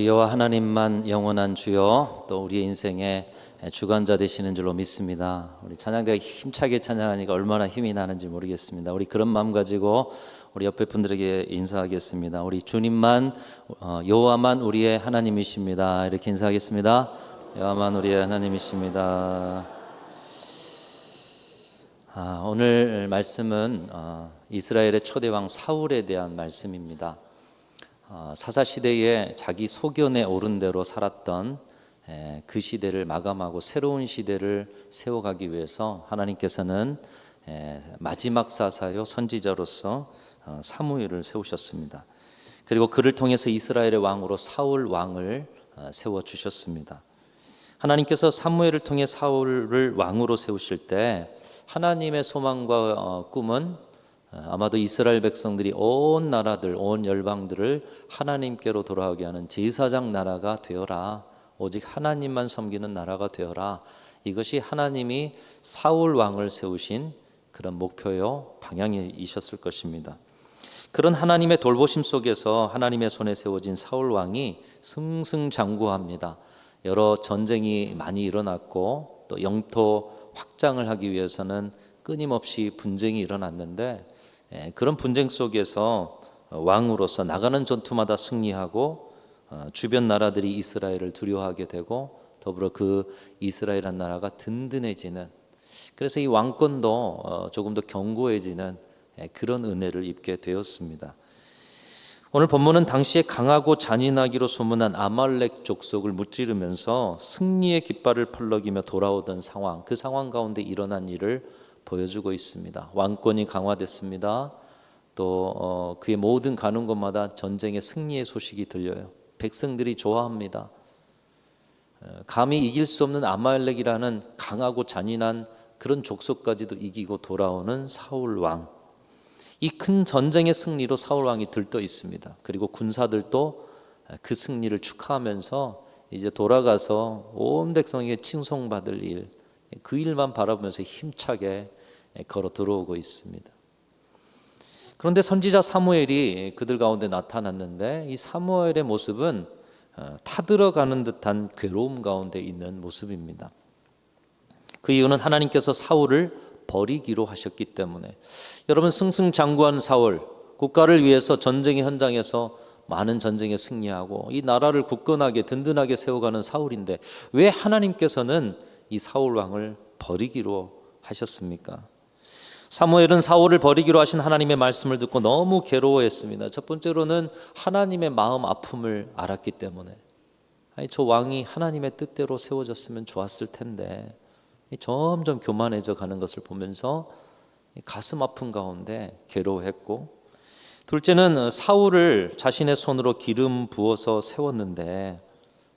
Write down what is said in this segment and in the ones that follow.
우리 여호와 하나님만 영원한 주요 또 우리의 인생의 주관자 되시는 줄로 믿습니다. 우리 찬양대가 힘차게 찬양하니까 얼마나 힘이 나는지 모르겠습니다. 우리 그런 마음 가지고 우리 옆에 분들에게 인사하겠습니다. 우리 주님만 여호와만 우리의 하나님이십니다. 이렇게 인사하겠습니다. 여호와만 우리의 하나님이십니다. 오늘 말씀은 이스라엘의 초대왕 사울에 대한 말씀입니다. 사사시대에 자기 소견에 오른 대로 살았던 그 시대를 마감하고 새로운 시대를 세워가기 위해서 하나님께서는 마지막 사사요 선지자로서 사무엘을 세우셨습니다. 그리고 그를 통해서 이스라엘의 왕으로 사울 왕을 세워주셨습니다. 하나님께서 사무엘을 통해 사울을 왕으로 세우실 때 하나님의 소망과 꿈은 아마도 이스라엘 백성들이 온 나라들, 온 열방들을 하나님께로 돌아오게 하는 제사장 나라가 되어라. 오직 하나님만 섬기는 나라가 되어라. 이것이 하나님이 사울 왕을 세우신 그런 목표요 방향이셨을 것입니다. 그런 하나님의 돌보심 속에서 하나님의 손에 세워진 사울 왕이 승승장구합니다. 여러 전쟁이 많이 일어났고 또 영토 확장을 하기 위해서는 끊임없이 분쟁이 일어났는데 그런 분쟁 속에서 왕으로서 나가는 전투마다 승리하고 주변 나라들이 이스라엘을 두려워하게 되고 더불어 그 이스라엘한 나라가 든든해지는, 그래서 이 왕권도 조금 더 견고해지는 그런 은혜를 입게 되었습니다. 오늘 본문은 당시에 강하고 잔인하기로 소문난 아말렉 족속을 무찌르면서 승리의 깃발을 펄럭이며 돌아오던 상황, 그 상황 가운데 일어난 일을 보여주고 있습니다. 왕권이 강화됐습니다. 또 그의 모든 가는 곳마다 전쟁의 승리의 소식이 들려요. 백성들이 좋아합니다. 감히 이길 수 없는 아말렉이라는 강하고 잔인한 그런 족속까지도 이기고 돌아오는 사울 왕. 이 큰 전쟁의 승리로 사울 왕이 들떠 있습니다. 그리고 군사들도 그 승리를 축하하면서 이제 돌아가서 온 백성에게 칭송받을 일, 그 일만 바라보면서 힘차게 걸어 들어오고 있습니다. 그런데 선지자 사무엘이 그들 가운데 나타났는데 이 사무엘의 모습은 타들어가는 듯한 괴로움 가운데 있는 모습입니다. 그 이유는 하나님께서 사울을 버리기로 하셨기 때문에. 여러분, 승승장구한 사울, 국가를 위해서 전쟁의 현장에서 많은 전쟁에 승리하고 이 나라를 굳건하게 든든하게 세워가는 사울인데 왜 하나님께서는 이 사울 왕을 버리기로 하셨습니까? 사무엘은 사울을 버리기로 하신 하나님의 말씀을 듣고 너무 괴로워했습니다. 첫 번째로는 하나님의 마음 아픔을 알았기 때문에, 저 왕이 하나님의 뜻대로 세워졌으면 좋았을 텐데 점점 교만해져 가는 것을 보면서 가슴 아픈 가운데 괴로워했고, 둘째는 사울을 자신의 손으로 기름 부어서 세웠는데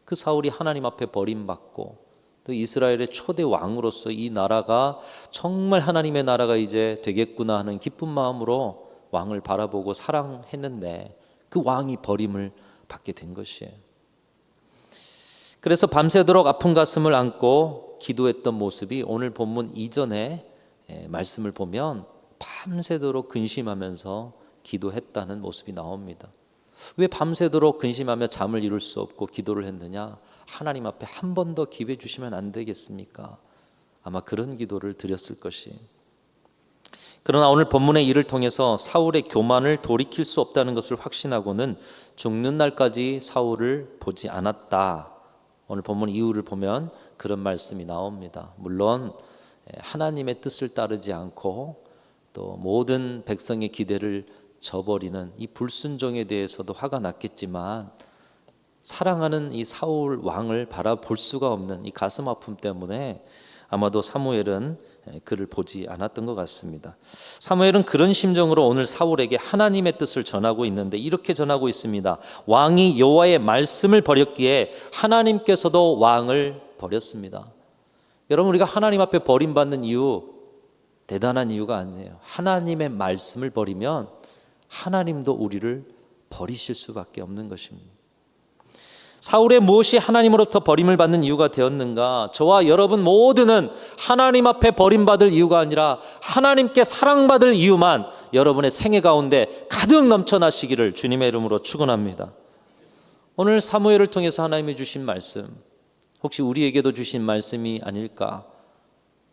그 사울이 하나님 앞에 버림받고 또 이스라엘의 초대 왕으로서 이 나라가 정말 하나님의 나라가 이제 되겠구나 하는 기쁜 마음으로 왕을 바라보고 사랑했는데 그 왕이 버림을 받게 된 것이에요. 그래서 밤새도록 아픈 가슴을 안고 기도했던 모습이 오늘 본문 이전에 말씀을 보면 밤새도록 근심하면서 기도했다는 모습이 나옵니다. 왜 밤새도록 근심하며 잠을 이룰 수 없고 기도를 했느냐? 하나님 앞에 한 번 더 기회 주시면 안 되겠습니까? 아마 그런 기도를 드렸을 것이. 그러나 오늘 본문의 일을 통해서 사울의 교만을 돌이킬 수 없다는 것을 확신하고는 죽는 날까지 사울을 보지 않았다. 오늘 본문 이유를 보면 그런 말씀이 나옵니다. 물론 하나님의 뜻을 따르지 않고 또 모든 백성의 기대를 저버리는 이 불순종에 대해서도 화가 났겠지만 사랑하는 이 사울 왕을 바라볼 수가 없는 이 가슴 아픔 때문에 아마도 사무엘은 그를 보지 않았던 것 같습니다. 사무엘은 그런 심정으로 오늘 사울에게 하나님의 뜻을 전하고 있는데 이렇게 전하고 있습니다. 왕이 여호와의 말씀을 버렸기에 하나님께서도 왕을 버렸습니다. 여러분, 우리가 하나님 앞에 버림받는 이유 대단한 이유가 아니에요. 하나님의 말씀을 버리면 하나님도 우리를 버리실 수밖에 없는 것입니다. 사울의 무엇이 하나님으로부터 버림을 받는 이유가 되었는가? 저와 여러분 모두는 하나님 앞에 버림받을 이유가 아니라 하나님께 사랑받을 이유만 여러분의 생애 가운데 가득 넘쳐나시기를 주님의 이름으로 축원합니다. 오늘 사무엘을 통해서 하나님이 주신 말씀, 혹시 우리에게도 주신 말씀이 아닐까?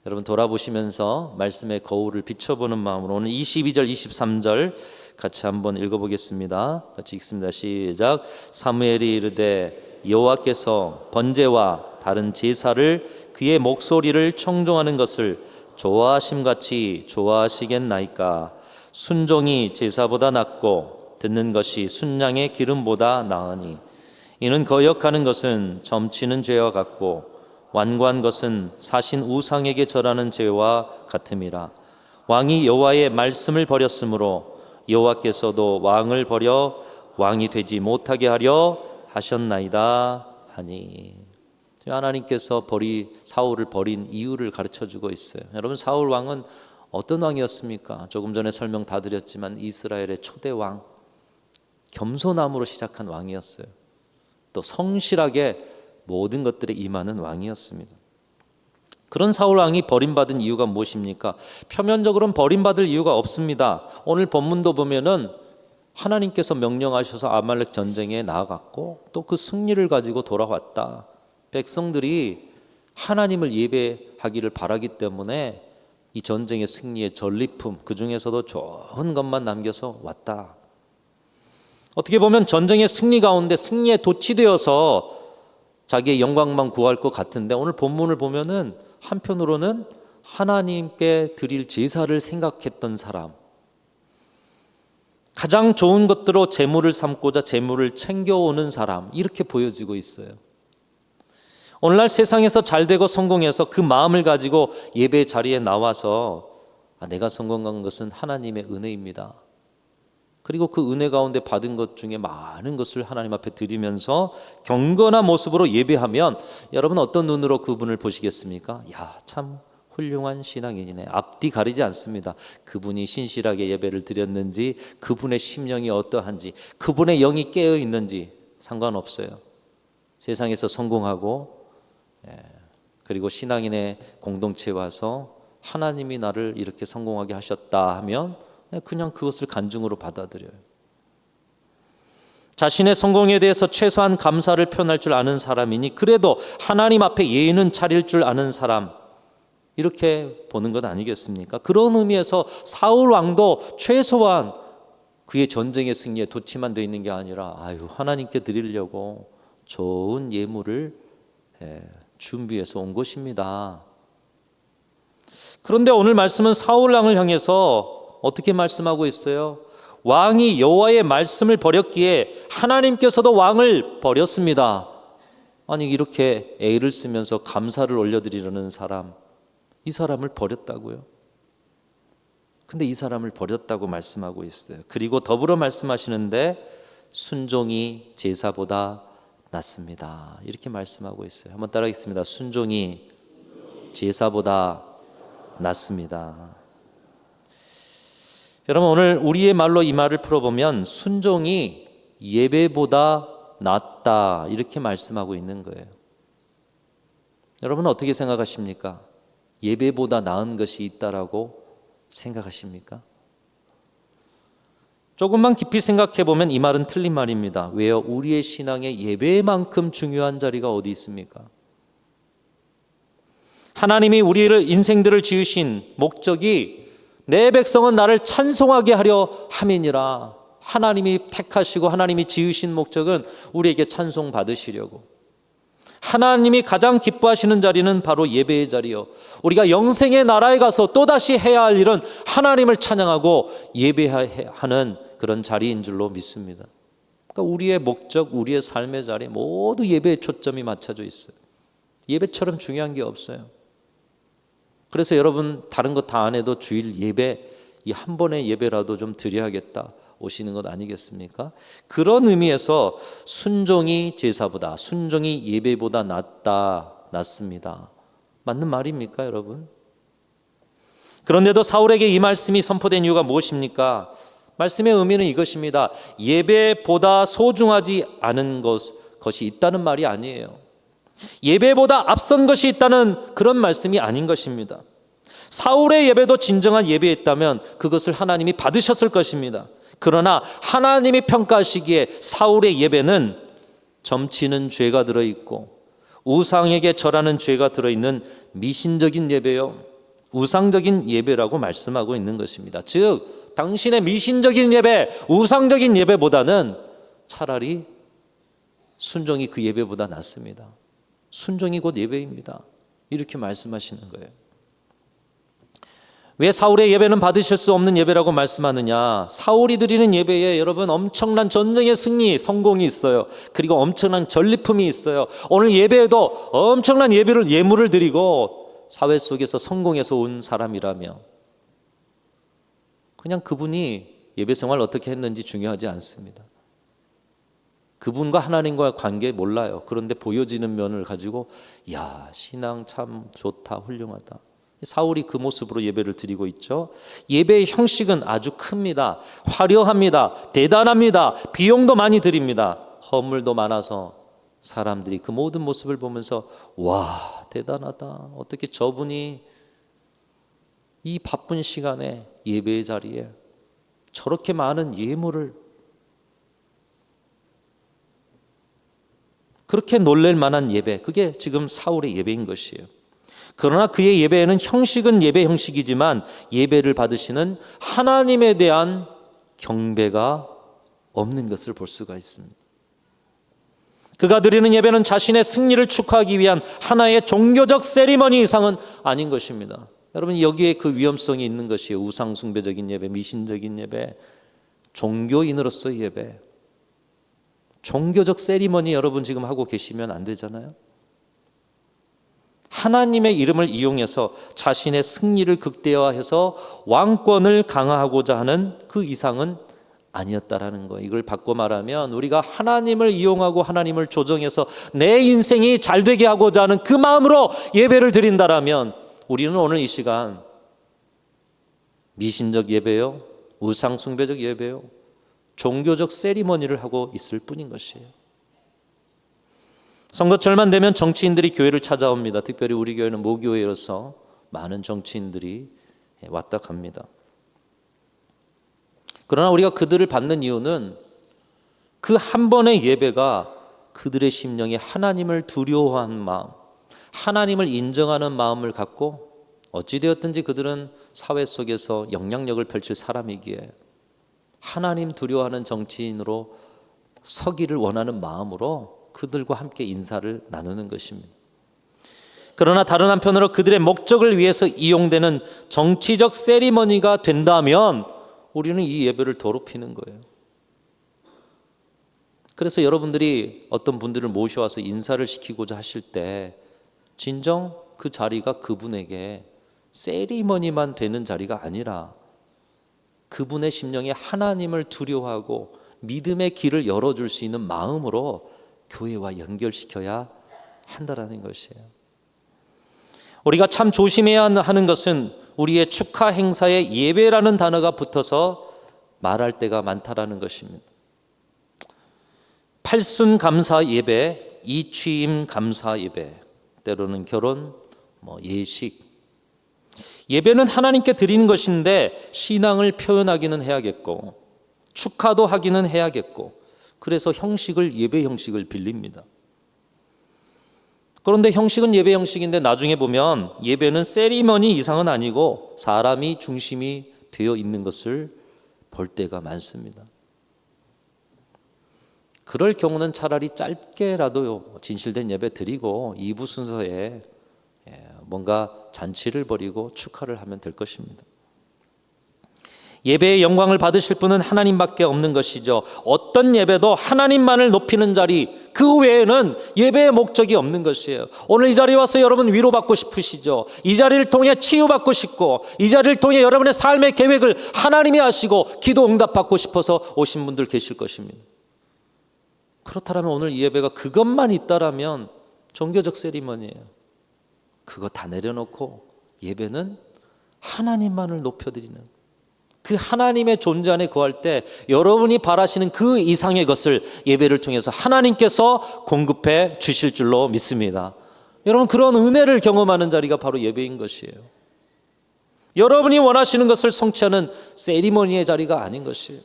여러분 돌아보시면서 말씀의 거울을 비춰보는 마음으로 오늘 22절 23절 같이 한번 읽어보겠습니다. 같이 읽습니다. 시작. 사무엘이 이르되 여호와께서 번제와 다른 제사를 그의 목소리를 청종하는 것을 좋아하심같이 좋아하시겠나이까? 순종이 제사보다 낫고 듣는 것이 순양의 기름보다 나으니 이는 거역하는 것은 점치는 죄와 같고 완고한 것은 사신 우상에게 절하는 죄와 같음이라. 왕이 여호와의 말씀을 버렸으므로 여호와께서도 왕을 버려 왕이 되지 못하게 하려 하셨나이다 하니. 하나님께서 사울을 버린 이유를 가르쳐주고 있어요. 여러분, 사울 왕은 어떤 왕이었습니까? 조금 전에 설명 다 드렸지만 이스라엘의 초대 왕, 겸손함으로 시작한 왕이었어요. 또 성실하게 모든 것들에 임하는 왕이었습니다. 그런 사울 왕이 버림받은 이유가 무엇입니까? 표면적으로는 버림받을 이유가 없습니다. 오늘 본문도 보면은 하나님께서 명령하셔서 아말렉 전쟁에 나아갔고 또 그 승리를 가지고 돌아왔다. 백성들이 하나님을 예배하기를 바라기 때문에 이 전쟁의 승리의 전리품, 그 중에서도 좋은 것만 남겨서 왔다. 어떻게 보면 전쟁의 승리 가운데 승리에 도취되어서 자기의 영광만 구할 것 같은데 오늘 본문을 보면은 한편으로는 하나님께 드릴 제사를 생각했던 사람, 가장 좋은 것들로 재물을 삼고자 재물을 챙겨오는 사람, 이렇게 보여지고 있어요. 오늘날 세상에서 잘되고 성공해서 그 마음을 가지고 예배 자리에 나와서 내가 성공한 것은 하나님의 은혜입니다. 그리고 그 은혜 가운데 받은 것 중에 많은 것을 하나님 앞에 드리면서 경건한 모습으로 예배하면 여러분 어떤 눈으로 그분을 보시겠습니까? 야, 참 훌륭한 신앙인이네. 앞뒤 가리지 않습니다. 그분이 신실하게 예배를 드렸는지, 그분의 심령이 어떠한지, 그분의 영이 깨어 있는지 상관없어요. 세상에서 성공하고 그리고 신앙인의 공동체에 와서 하나님이 나를 이렇게 성공하게 하셨다 하면 그냥 그것을 간증으로 받아들여요. 자신의 성공에 대해서 최소한 감사를 표현할 줄 아는 사람이니 그래도 하나님 앞에 예의는 차릴 줄 아는 사람, 이렇게 보는 것 아니겠습니까? 그런 의미에서 사울 왕도 최소한 그의 전쟁의 승리에 도취만 되어 있는 게 아니라 하나님께 드리려고 좋은 예물을 준비해서 온 것입니다. 그런데 오늘 말씀은 사울 왕을 향해서 어떻게 말씀하고 있어요? 왕이 여호와의 말씀을 버렸기에 하나님께서도 왕을 버렸습니다. 아니, 이렇게 애를 쓰면서 감사를 올려드리려는 사람, 이 사람을 버렸다고요? 근데 이 사람을 버렸다고 말씀하고 있어요. 그리고 더불어 말씀하시는데 순종이 제사보다 낫습니다. 이렇게 말씀하고 있어요. 한번 따라하겠습니다. 순종이 제사보다 낫습니다. 여러분, 오늘 우리의 말로 이 말을 풀어보면 순종이 예배보다 낫다, 이렇게 말씀하고 있는 거예요. 여러분은 어떻게 생각하십니까? 예배보다 나은 것이 있다라고 생각하십니까? 조금만 깊이 생각해 보면 이 말은 틀린 말입니다. 왜요? 우리의 신앙에 예배만큼 중요한 자리가 어디 있습니까? 하나님이 우리를 인생들을 지으신 목적이 내 백성은 나를 찬송하게 하려 함이니라. 하나님이 택하시고 하나님이 지으신 목적은 우리에게 찬송 받으시려고. 하나님이 가장 기뻐하시는 자리는 바로 예배의 자리요, 우리가 영생의 나라에 가서 또다시 해야 할 일은 하나님을 찬양하고 예배하는 그런 자리인 줄로 믿습니다. 그러니까 우리의 목적, 우리의 삶의 자리 모두 예배에 초점이 맞춰져 있어요. 예배처럼 중요한 게 없어요. 그래서 여러분 다른 거 다 안 해도 주일 예배, 이 한 번의 예배라도 좀 드려야겠다 오시는 것 아니겠습니까? 그런 의미에서 순종이 제사보다, 순종이 예배보다 낫습니다. 맞는 말입니까, 여러분? 그런데도 사울에게 이 말씀이 선포된 이유가 무엇입니까? 말씀의 의미는 이것입니다. 예배보다 소중하지 않은 것이 있다는 말이 아니에요. 예배보다 앞선 것이 있다는 그런 말씀이 아닌 것입니다. 사울의 예배도 진정한 예배였다면 그것을 하나님이 받으셨을 것입니다. 그러나 하나님이 평가하시기에 사울의 예배는 점치는 죄가 들어있고 우상에게 절하는 죄가 들어있는 미신적인 예배요, 우상적인 예배라고 말씀하고 있는 것입니다. 즉 당신의 미신적인 예배, 우상적인 예배보다는 차라리 순종이 그 예배보다 낫습니다. 순종이 곧 예배입니다. 이렇게 말씀하시는 거예요. 왜 사울의 예배는 받으실 수 없는 예배라고 말씀하느냐? 사울이 드리는 예배에 여러분 엄청난 전쟁의 승리, 성공이 있어요. 그리고 엄청난 전리품이 있어요. 오늘 예배에도 엄청난 예물을 드리고 사회 속에서 성공해서 온 사람이라며 그냥 그분이 예배 생활 어떻게 했는지 중요하지 않습니다. 그분과 하나님과의 관계 몰라요. 그런데 보여지는 면을 가지고 야, 신앙 참 좋다, 훌륭하다. 사울이 그 모습으로 예배를 드리고 있죠. 예배의 형식은 아주 큽니다. 화려합니다. 대단합니다. 비용도 많이 드립니다. 허물도 많아서 사람들이 그 모든 모습을 보면서 와, 대단하다. 어떻게 저분이 이 바쁜 시간에 예배의 자리에 저렇게 많은 예물을, 그렇게 놀랄 만한 예배, 그게 지금 사울의 예배인 것이에요. 그러나 그의 예배에는 형식은 예배 형식이지만 예배를 받으시는 하나님에 대한 경배가 없는 것을 볼 수가 있습니다. 그가 드리는 예배는 자신의 승리를 축하하기 위한 하나의 종교적 세리머니 이상은 아닌 것입니다. 여러분, 여기에 그 위험성이 있는 것이에요. 우상 숭배적인 예배, 미신적인 예배, 종교인으로서의 예배. 종교적 세리머니 여러분 지금 하고 계시면 안 되잖아요. 하나님의 이름을 이용해서 자신의 승리를 극대화해서 왕권을 강화하고자 하는 그 이상은 아니었다라는 거예요. 이걸 바꿔 말하면 우리가 하나님을 이용하고 하나님을 조정해서 내 인생이 잘 되게 하고자 하는 그 마음으로 예배를 드린다라면 우리는 오늘 이 시간 미신적 예배요, 우상 숭배적 예배요, 종교적 세리머니를 하고 있을 뿐인 것이에요. 선거철만 되면 정치인들이 교회를 찾아옵니다. 특별히 우리 교회는 모교회여서 많은 정치인들이 왔다 갑니다. 그러나 우리가 그들을 받는 이유는 그 한 번의 예배가 그들의 심령에 하나님을 두려워하는 마음, 하나님을 인정하는 마음을 갖고 어찌되었든지 그들은 사회 속에서 영향력을 펼칠 사람이기에 하나님 두려워하는 정치인으로 서기를 원하는 마음으로 그들과 함께 인사를 나누는 것입니다. 그러나 다른 한편으로 그들의 목적을 위해서 이용되는 정치적 세리머니가 된다면 우리는 이 예배를 더럽히는 거예요. 그래서 여러분들이 어떤 분들을 모셔와서 인사를 시키고자 하실 때 진정 그 자리가 그분에게 세리머니만 되는 자리가 아니라 그분의 심령에 하나님을 두려워하고 믿음의 길을 열어줄 수 있는 마음으로 교회와 연결시켜야 한다라는 것이에요. 우리가 참 조심해야 하는 것은 우리의 축하 행사에 예배라는 단어가 붙어서 말할 때가 많다라는 것입니다. 팔순 감사 예배, 이취임 감사 예배, 때로는 결혼, 예식. 예배는 하나님께 드리는 것인데 신앙을 표현하기는 해야겠고 축하도 하기는 해야겠고 그래서 형식을 예배 형식을 빌립니다. 그런데 형식은 예배 형식인데 나중에 보면 예배는 세리머니 이상은 아니고 사람이 중심이 되어 있는 것을 볼 때가 많습니다. 그럴 경우는 차라리 짧게라도 진실된 예배 드리고 2부 순서에 뭔가 잔치를 벌이고 축하를 하면 될 것입니다. 예배의 영광을 받으실 분은 하나님밖에 없는 것이죠. 어떤 예배도 하나님만을 높이는 자리, 그 외에는 예배의 목적이 없는 것이에요. 오늘 이 자리에 와서 여러분 위로받고 싶으시죠? 이 자리를 통해 치유받고 싶고 이 자리를 통해 여러분의 삶의 계획을 하나님이 하시고 기도 응답받고 싶어서 오신 분들 계실 것입니다. 그렇다면 오늘 이 예배가 그것만 있다라면 종교적 세리머니예요. 그거 다 내려놓고 예배는 하나님만을 높여드리는, 그 하나님의 존재 안에 거할 때 여러분이 바라시는 그 이상의 것을 예배를 통해서 하나님께서 공급해 주실 줄로 믿습니다. 여러분, 그런 은혜를 경험하는 자리가 바로 예배인 것이에요. 여러분이 원하시는 것을 성취하는 세리머니의 자리가 아닌 것이에요.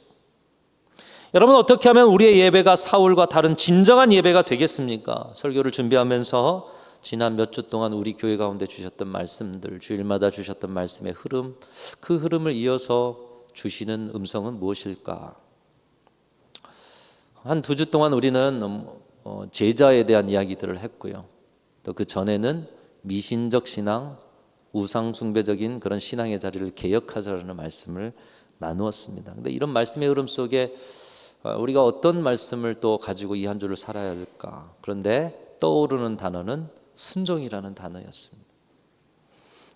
여러분, 어떻게 하면 우리의 예배가 사울과 다른 진정한 예배가 되겠습니까? 설교를 준비하면서 지난 몇 주 동안 우리 교회 가운데 주셨던 말씀들, 주일마다 주셨던 말씀의 흐름, 그 흐름을 이어서 주시는 음성은 무엇일까? 한 2주 동안 우리는 제자에 대한 이야기들을 했고요. 또 그 전에는 미신적 신앙, 우상숭배적인 그런 신앙의 자리를 개혁하자라는 말씀을 나누었습니다. 근데 이런 말씀의 흐름 속에 우리가 어떤 말씀을 또 가지고 이 한 주를 살아야 할까? 그런데 떠오르는 단어는 순종이라는 단어였습니다.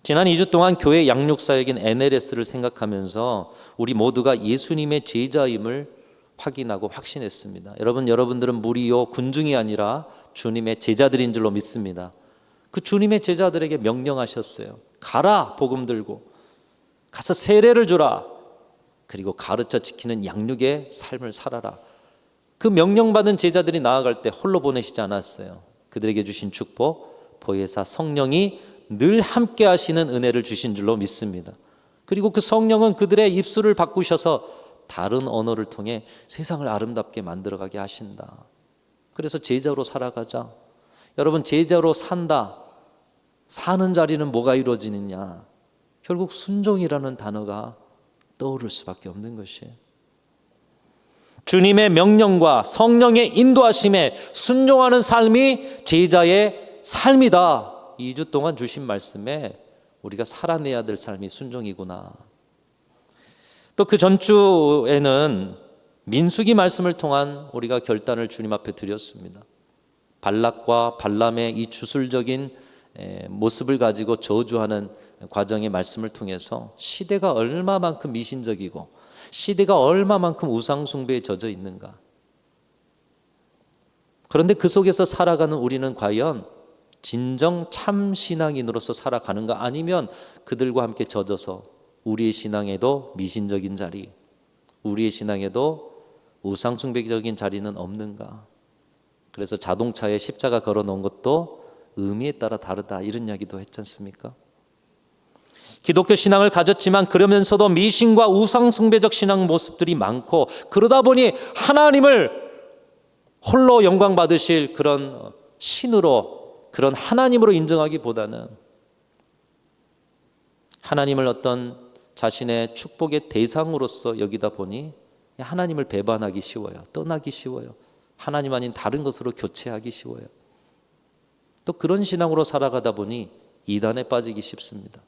지난 2주 동안 교회 양육사역인 NLS를 생각하면서 우리 모두가 예수님의 제자임을 확인하고 확신했습니다. 여러분들은 무리요 군중이 아니라 주님의 제자들인 줄로 믿습니다. 그 주님의 제자들에게 명령하셨어요. 가라, 복음 들고 가서 세례를 주라, 그리고 가르쳐 지키는 양육의 삶을 살아라. 그 명령받은 제자들이 나아갈 때 홀로 보내시지 않았어요. 그들에게 주신 축복, 보혜사 성령이 늘 함께 하시는 은혜를 주신 줄로 믿습니다. 그리고 그 성령은 그들의 입술을 바꾸셔서 다른 언어를 통해 세상을 아름답게 만들어가게 하신다. 그래서 제자로 살아가자. 여러분, 제자로 산다. 사는 자리는 뭐가 이루어지느냐? 결국 순종이라는 단어가 떠오를 수밖에 없는 것이에요. 주님의 명령과 성령의 인도하심에 순종하는 삶이 제자의 삶이다. 2주 동안 주신 말씀에 우리가 살아내야 될 삶이 순종이구나. 또 그 전주에는 민수기 말씀을 통한 우리가 결단을 주님 앞에 드렸습니다. 발락과 발람의 이 주술적인 모습을 가지고 저주하는 과정의 말씀을 통해서 시대가 얼마만큼 미신적이고 시대가 얼마만큼 우상숭배에 젖어 있는가. 그런데 그 속에서 살아가는 우리는 과연 진정 참 신앙인으로서 살아가는가, 아니면 그들과 함께 젖어서 우리의 신앙에도 미신적인 자리, 우리의 신앙에도 우상숭배적인 자리는 없는가. 그래서 자동차에 십자가 걸어놓은 것도 의미에 따라 다르다, 이런 이야기도 했지 않습니까? 기독교 신앙을 가졌지만 그러면서도 미신과 우상숭배적 신앙 모습들이 많고, 그러다 보니 하나님을 홀로 영광 받으실 그런 신으로, 그런 하나님으로 인정하기보다는 하나님을 어떤 자신의 축복의 대상으로서 여기다 보니 하나님을 배반하기 쉬워요. 떠나기 쉬워요. 하나님 아닌 다른 것으로 교체하기 쉬워요. 또 그런 신앙으로 살아가다 보니 이단에 빠지기 쉽습니다.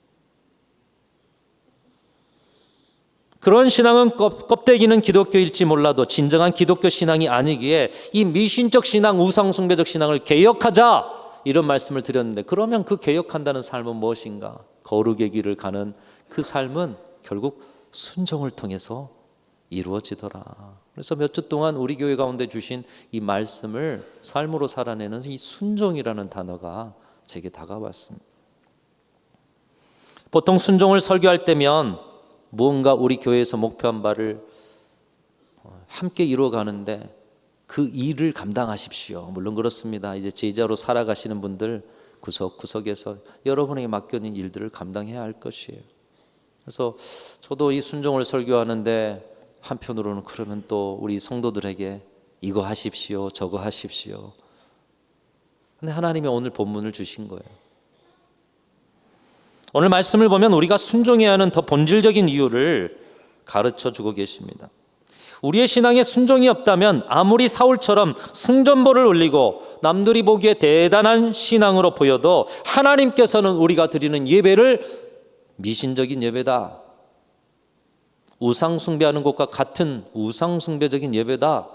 그런 신앙은 껍데기는 기독교일지 몰라도 진정한 기독교 신앙이 아니기에 이 미신적 신앙, 우상숭배적 신앙을 개혁하자, 이런 말씀을 드렸는데, 그러면 그 개혁한다는 삶은 무엇인가? 거룩의 길을 가는 그 삶은 결국 순종을 통해서 이루어지더라. 그래서 몇 주 동안 우리 교회 가운데 주신 이 말씀을 삶으로 살아내는 이 순종이라는 단어가 제게 다가왔습니다. 보통 순종을 설교할 때면 무언가 우리 교회에서 목표한 바를 함께 이루어가는데 그 일을 감당하십시오. 물론 그렇습니다. 이제 제자로 살아가시는 분들 구석구석에서 여러분에게 맡겨진 일들을 감당해야 할 것이에요. 그래서 저도 이 순종을 설교하는데 한편으로는 그러면 또 우리 성도들에게 이거 하십시오, 저거 하십시오. 근데 하나님이 오늘 본문을 주신 거예요. 오늘 말씀을 보면 우리가 순종해야 하는 더 본질적인 이유를 가르쳐 주고 계십니다. 우리의 신앙에 순종이 없다면 아무리 사울처럼 승전보를 올리고 남들이 보기에 대단한 신앙으로 보여도 하나님께서는 우리가 드리는 예배를 미신적인 예배다, 우상숭배하는 것과 같은 우상숭배적인 예배다,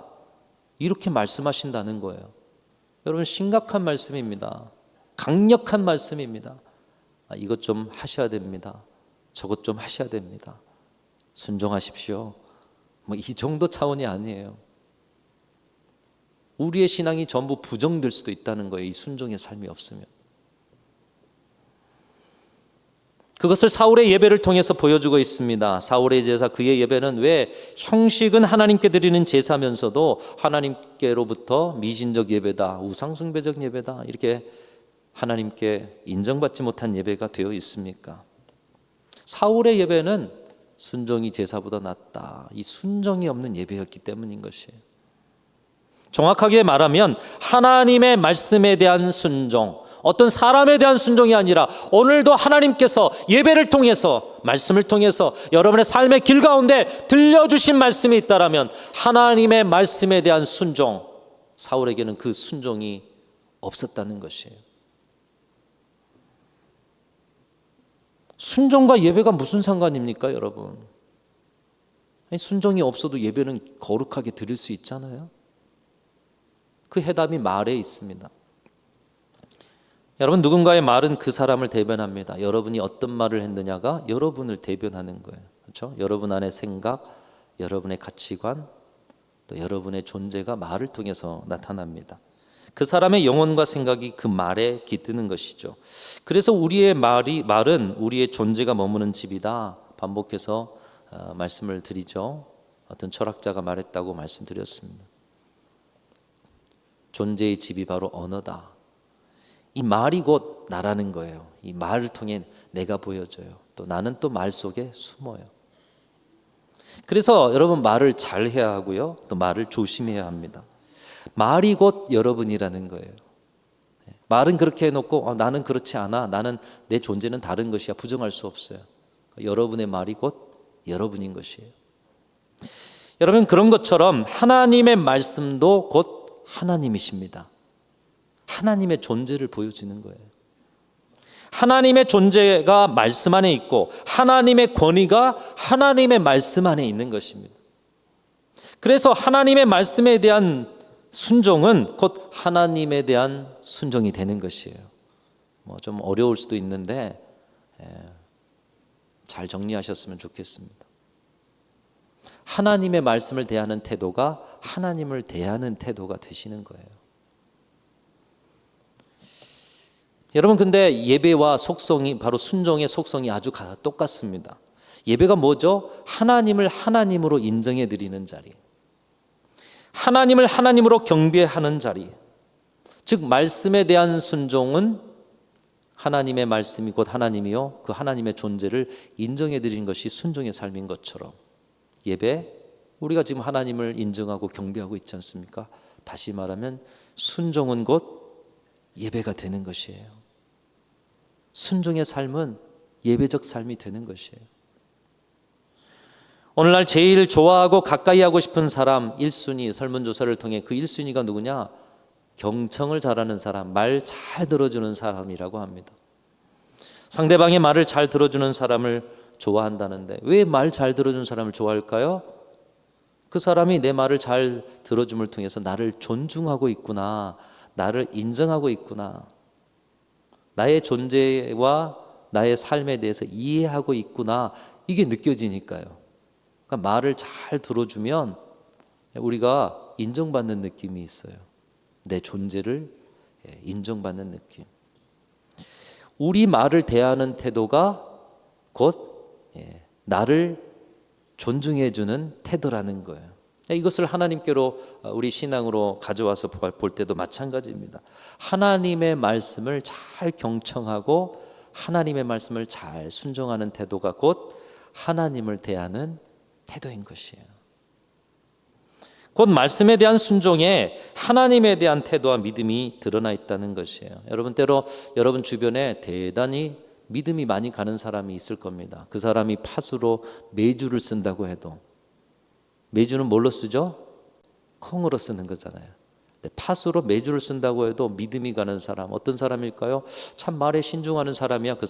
이렇게 말씀하신다는 거예요. 여러분, 심각한 말씀입니다. 강력한 말씀입니다. 이것 좀 하셔야 됩니다. 저것 좀 하셔야 됩니다. 순종하십시오. 이 정도 차원이 아니에요. 우리의 신앙이 전부 부정될 수도 있다는 거예요. 이 순종의 삶이 없으면. 그것을 사울의 예배를 통해서 보여주고 있습니다. 사울의 제사, 그의 예배는 왜 형식은 하나님께 드리는 제사면서도 하나님께로부터 미신적 예배다, 우상숭배적 예배다, 이렇게 하나님께 인정받지 못한 예배가 되어 있습니까? 사울의 예배는 순종이 제사보다 낫다. 이 순종이 없는 예배였기 때문인 것이에요. 정확하게 말하면 하나님의 말씀에 대한 순종, 어떤 사람에 대한 순종이 아니라 오늘도 하나님께서 예배를 통해서, 말씀을 통해서 여러분의 삶의 길 가운데 들려주신 말씀이 있다라면 하나님의 말씀에 대한 순종, 사울에게는 그 순종이 없었다는 것이에요. 순종과 예배가 무슨 상관입니까, 여러분? 아니, 순종이 없어도 예배는 거룩하게 드릴 수 있잖아요. 그 해답이 말에 있습니다. 여러분, 누군가의 말은 그 사람을 대변합니다. 여러분이 어떤 말을 했느냐가 여러분을 대변하는 거예요. 그렇죠? 여러분 안의 생각, 여러분의 가치관, 또 여러분의 존재가 말을 통해서 나타납니다. 그 사람의 영혼과 생각이 그 말에 깃드는 것이죠. 그래서 우리의 말은 우리의 존재가 머무는 집이다. 반복해서 말씀을 드리죠. 어떤 철학자가 말했다고 말씀드렸습니다. 존재의 집이 바로 언어다. 이 말이 곧 나라는 거예요. 이 말을 통해 내가 보여져요. 또 나는 또 말 속에 숨어요. 그래서 여러분, 말을 잘 해야 하고요. 또 말을 조심해야 합니다. 말이 곧 여러분이라는 거예요. 말은 그렇게 해놓고 나는 그렇지 않아. 나는 내 존재는 다른 것이야. 부정할 수 없어요. 여러분의 말이 곧 여러분인 것이에요. 여러분, 그런 것처럼 하나님의 말씀도 곧 하나님이십니다. 하나님의 존재를 보여주는 거예요. 하나님의 존재가 말씀 안에 있고 하나님의 권위가 하나님의 말씀 안에 있는 것입니다. 그래서 하나님의 말씀에 대한 순종은 곧 하나님에 대한 순종이 되는 것이에요. 좀 어려울 수도 있는데 잘 정리하셨으면 좋겠습니다. 하나님의 말씀을 대하는 태도가 하나님을 대하는 태도가 되시는 거예요. 여러분, 근데 예배와 속성이, 바로 순종의 속성이 아주 똑같습니다. 예배가 뭐죠? 하나님을 하나님으로 인정해 드리는 자리, 하나님을 하나님으로 경배하는 자리. 즉 말씀에 대한 순종은 하나님의 말씀이 곧 하나님이요, 그 하나님의 존재를 인정해 드리는 것이 순종의 삶인 것처럼 예배, 우리가 지금 하나님을 인정하고 경배하고 있지 않습니까? 다시 말하면 순종은 곧 예배가 되는 것이에요. 순종의 삶은 예배적 삶이 되는 것이에요. 오늘날 제일 좋아하고 가까이 하고 싶은 사람 1순위 설문조사를 통해 그 1순위가 누구냐? 경청을 잘하는 사람, 말 잘 들어주는 사람이라고 합니다. 상대방의 말을 잘 들어주는 사람을 좋아한다는데 왜 말 잘 들어주는 사람을 좋아할까요? 그 사람이 내 말을 잘 들어줌을 통해서 나를 존중하고 있구나, 나를 인정하고 있구나, 나의 존재와 나의 삶에 대해서 이해하고 있구나, 이게 느껴지니까요. 그러니까 말을 잘 들어주면 우리가 인정받는 느낌이 있어요. 내 존재를 인정받는 느낌. 우리 말을 대하는 태도가 곧 나를 존중해 주는 태도라는 거예요. 이것을 하나님께로 우리 신앙으로 가져와서 볼 때도 마찬가지입니다. 하나님의 말씀을 잘 경청하고 하나님의 말씀을 잘 순종하는 태도가 곧 하나님을 대하는 태도인 것이에요. 곧 말씀에 대한 순종에 하나님에 대한 태도와 믿음이 드러나 있다는 것이에요. 여러분, 때로 여러분 주변에 대단히 믿음이 많이 가는 사람이 있을 겁니다. 그 사람이 팥으로 메주를 쓴다고 해도, 메주는 뭘로 쓰죠? 콩으로 쓰는 거잖아요. 근데 팥으로 메주를 쓴다고 해도 믿음이 가는 사람, 어떤 사람일까요? 참 말에 신중하는 사람이야. 그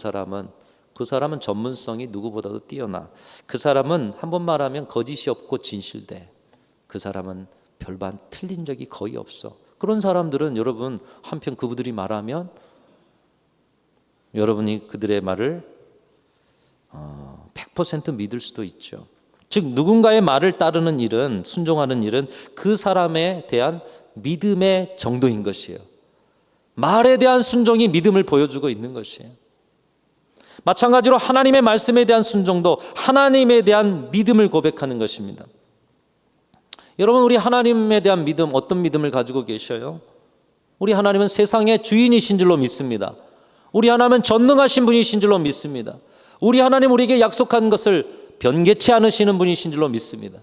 사람은 전문성이 누구보다도 뛰어나. 그 사람은 한 번 말하면 거짓이 없고 진실돼. 그 사람은 별반 틀린 적이 거의 없어. 그런 사람들은 여러분 한편 그분들이 말하면 여러분이 그들의 말을 100% 믿을 수도 있죠. 즉 누군가의 말을 따르는 일은, 순종하는 일은 그 사람에 대한 믿음의 정도인 것이에요. 말에 대한 순종이 믿음을 보여주고 있는 것이에요. 마찬가지로 하나님의 말씀에 대한 순종도 하나님에 대한 믿음을 고백하는 것입니다. 여러분, 우리 하나님에 대한 믿음, 어떤 믿음을 가지고 계셔요? 우리 하나님은 세상의 주인이신 줄로 믿습니다. 우리 하나님은 전능하신 분이신 줄로 믿습니다. 우리 하나님 우리에게 약속한 것을 변개치 않으시는 분이신 줄로 믿습니다.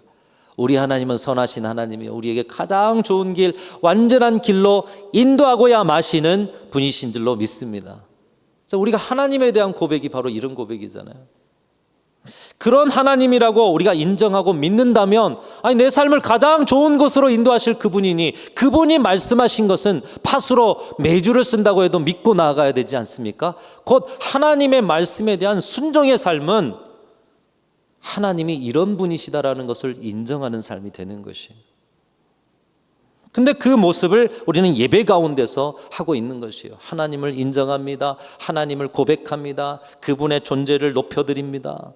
우리 하나님은 선하신 하나님이요, 우리에게 가장 좋은 길, 완전한 길로 인도하고야 마시는 분이신 줄로 믿습니다. 그래서 우리가 하나님에 대한 고백이 바로 이런 고백이잖아요. 그런 하나님이라고 우리가 인정하고 믿는다면, 아니 내 삶을 가장 좋은 곳으로 인도하실 그분이니 그분이 말씀하신 것은 팥으로 매주를 쓴다고 해도 믿고 나아가야 되지 않습니까? 곧 하나님의 말씀에 대한 순종의 삶은 하나님이 이런 분이시다라는 것을 인정하는 삶이 되는 것이에요. 근데 그 모습을 우리는 예배 가운데서 하고 있는 것이에요. 하나님을 인정합니다. 하나님을 고백합니다. 그분의 존재를 높여드립니다.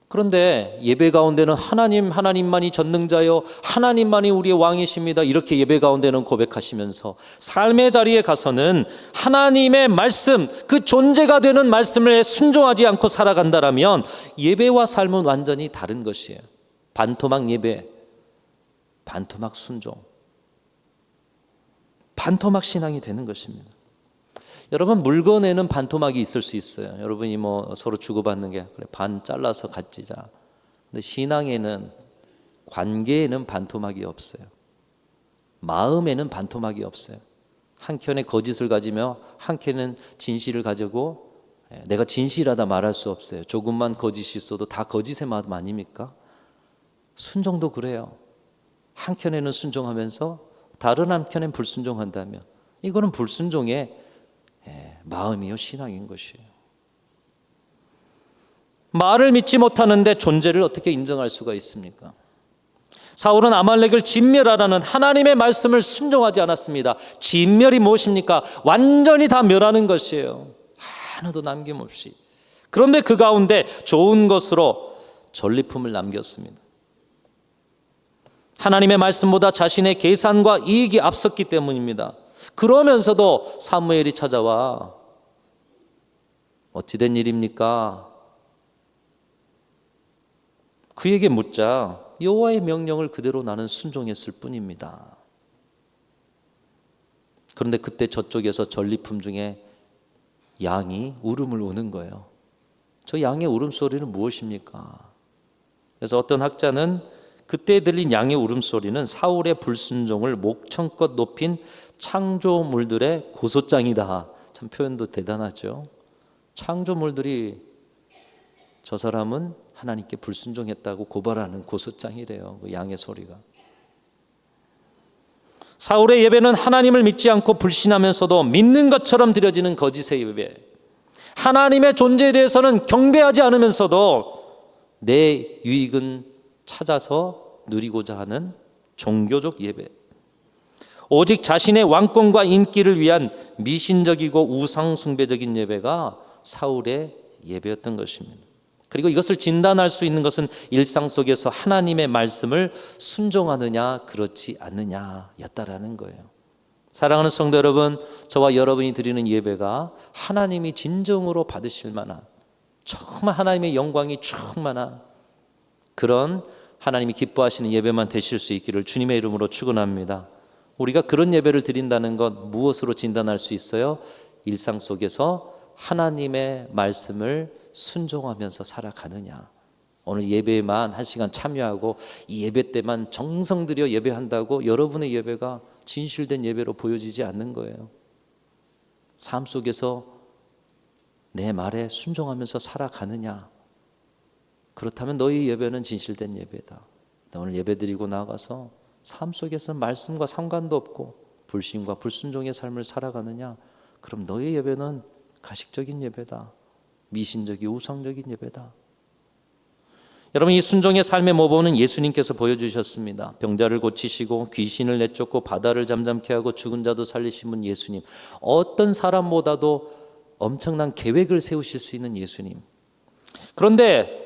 그런데 예배 가운데는 하나님만이 전능자요, 하나님만이 우리의 왕이십니다, 이렇게 예배 가운데는 고백하시면서 삶의 자리에 가서는 하나님의 말씀, 그 존재가 되는 말씀에 순종하지 않고 살아간다라면 예배와 삶은 완전히 다른 것이에요. 반토막 예배, 반토막 순종, 반토막 신앙이 되는 것입니다. 여러분, 물건에는 반토막이 있을 수 있어요. 여러분이 서로 주고받는 게 그래, 반 잘라서 가지자. 근데 신앙에는, 관계에는 반토막이 없어요. 마음에는 반토막이 없어요. 한켠에 거짓을 가지며 한켠에는 진실을 가지고, 내가 진실하다 말할 수 없어요. 조금만 거짓이 있어도 다 거짓의 마음 아닙니까? 순종도 그래요. 한켠에는 순종하면서 다른 한켠엔 불순종한다면 이거는 불순종의 마음이요, 신앙인 것이에요. 말을 믿지 못하는데 존재를 어떻게 인정할 수가 있습니까? 사울은 아말렉을 진멸하라는 하나님의 말씀을 순종하지 않았습니다. 진멸이 무엇입니까? 완전히 다 멸하는 것이에요. 하나도 남김없이. 그런데 그 가운데 좋은 것으로 전리품을 남겼습니다. 하나님의 말씀보다 자신의 계산과 이익이 앞섰기 때문입니다. 그러면서도 사무엘이 찾아와 어찌된 일입니까? 그에게 묻자 여호와의 명령을 그대로 나는 순종했을 뿐입니다. 그런데 그때 저쪽에서 전리품 중에 양이 울음을 우는 거예요. 저 양의 울음소리는 무엇입니까? 그래서 어떤 학자는 그때 들린 양의 울음소리는 사울의 불순종을 목청껏 높인 창조물들의 고소장이다. 참 표현도 대단하죠. 창조물들이 저 사람은 하나님께 불순종했다고 고발하는 고소장이래요. 그 양의 소리가. 사울의 예배는 하나님을 믿지 않고 불신하면서도 믿는 것처럼 드려지는 거짓의 예배. 하나님의 존재에 대해서는 경배하지 않으면서도 내 유익은 찾아서 누리고자 하는 종교적 예배. 오직 자신의 왕권과 인기를 위한 미신적이고 우상숭배적인 예배가 사울의 예배였던 것입니다. 그리고 이것을 진단할 수 있는 것은 일상 속에서 하나님의 말씀을 순종하느냐 그렇지 않느냐였다라는 거예요. 사랑하는 성도 여러분, 저와 여러분이 드리는 예배가 하나님이 진정으로 받으실 만한, 정말 하나님의 영광이 충만한 그런 하나님이 기뻐하시는 예배만 되실 수 있기를 주님의 이름으로 축원합니다. 우리가 그런 예배를 드린다는 것 무엇으로 진단할 수 있어요? 일상 속에서 하나님의 말씀을 순종하면서 살아가느냐. 오늘 예배에만 1시간 참여하고 이 예배 때만 정성 들여 예배한다고 여러분의 예배가 진실된 예배로 보여지지 않는 거예요. 삶 속에서 내 말에 순종하면서 살아가느냐. 그렇다면 너희 예배는 진실된 예배다. 오늘 예배드리고 나가서 삶 속에서 말씀과 상관도 없고 불신과 불순종의 삶을 살아가느냐? 그럼 너희 예배는 가식적인 예배다. 미신적이고 우상적인 예배다. 여러분, 이 순종의 삶의 모범은 예수님께서 보여주셨습니다. 병자를 고치시고 귀신을 내쫓고 바다를 잠잠케 하고 죽은 자도 살리신 분 예수님. 어떤 사람보다도 엄청난 계획을 세우실 수 있는 예수님. 그런데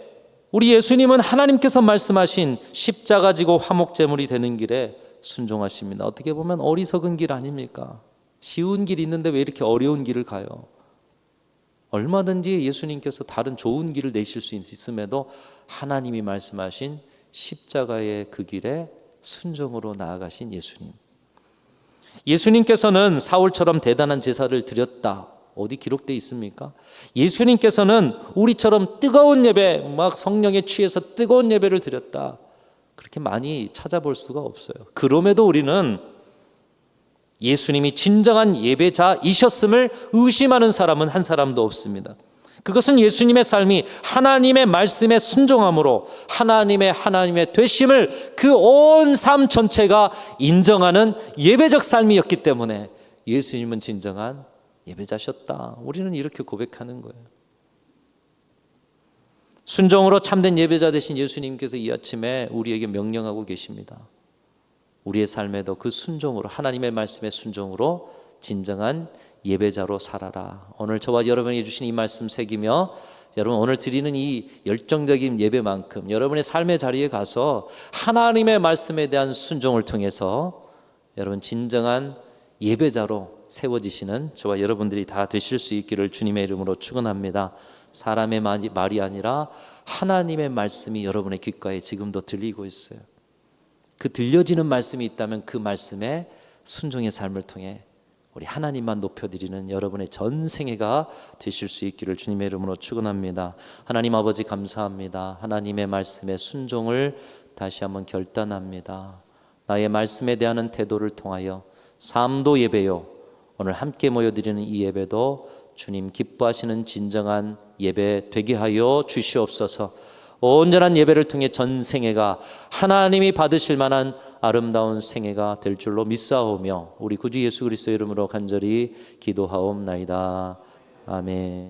우리 예수님은 하나님께서 말씀하신 십자가 지고 화목제물이 되는 길에 순종하십니다. 어떻게 보면 어리석은 길 아닙니까? 쉬운 길이 있는데 왜 이렇게 어려운 길을 가요? 얼마든지 예수님께서 다른 좋은 길을 내실 수 있음에도 하나님이 말씀하신 십자가의 그 길에 순종으로 나아가신 예수님. 예수님께서는 사울처럼 대단한 제사를 드렸다. 어디 기록되어 있습니까? 예수님께서는 우리처럼 뜨거운 예배, 막 성령에 취해서 뜨거운 예배를 드렸다, 그렇게 많이 찾아볼 수가 없어요. 그럼에도 우리는 예수님이 진정한 예배자이셨음을 의심하는 사람은 한 사람도 없습니다. 그것은 예수님의 삶이 하나님의 말씀에 순종함으로 하나님의 되심을 그 온 삶 전체가 인정하는 예배적 삶이었기 때문에 예수님은 진정한 예배자셨다, 우리는 이렇게 고백하는 거예요. 순종으로 참된 예배자 되신 예수님께서 이 아침에 우리에게 명령하고 계십니다. 우리의 삶에도 그 순종으로, 하나님의 말씀의 순종으로 진정한 예배자로 살아라. 오늘 저와 여러분이 주신 이 말씀 새기며 여러분 오늘 드리는 이 열정적인 예배만큼 여러분의 삶의 자리에 가서 하나님의 말씀에 대한 순종을 통해서 여러분 진정한 예배자로 세워지시는 저와 여러분들이 다 되실 수 있기를 주님의 이름으로 축원합니다. 사람의 말이 아니라 하나님의 말씀이 여러분의 귓가에 지금도 들리고 있어요. 그 들려지는 말씀이 있다면 그 말씀에 순종의 삶을 통해 우리 하나님만 높여드리는 여러분의 전생애가 되실 수 있기를 주님의 이름으로 축원합니다. 하나님 아버지 감사합니다. 하나님의 말씀에 순종을 다시 한번 결단합니다. 나의 말씀에 대한 태도를 통하여 삶도 예배요, 오늘 함께 모여드리는 이 예배도 주님 기뻐하시는 진정한 예배 되게 하여 주시옵소서. 온전한 예배를 통해 전생애가 하나님이 받으실 만한 아름다운 생애가 될 줄로 믿사오며 우리 구주 예수 그리스도의 이름으로 간절히 기도하옵나이다. 아멘.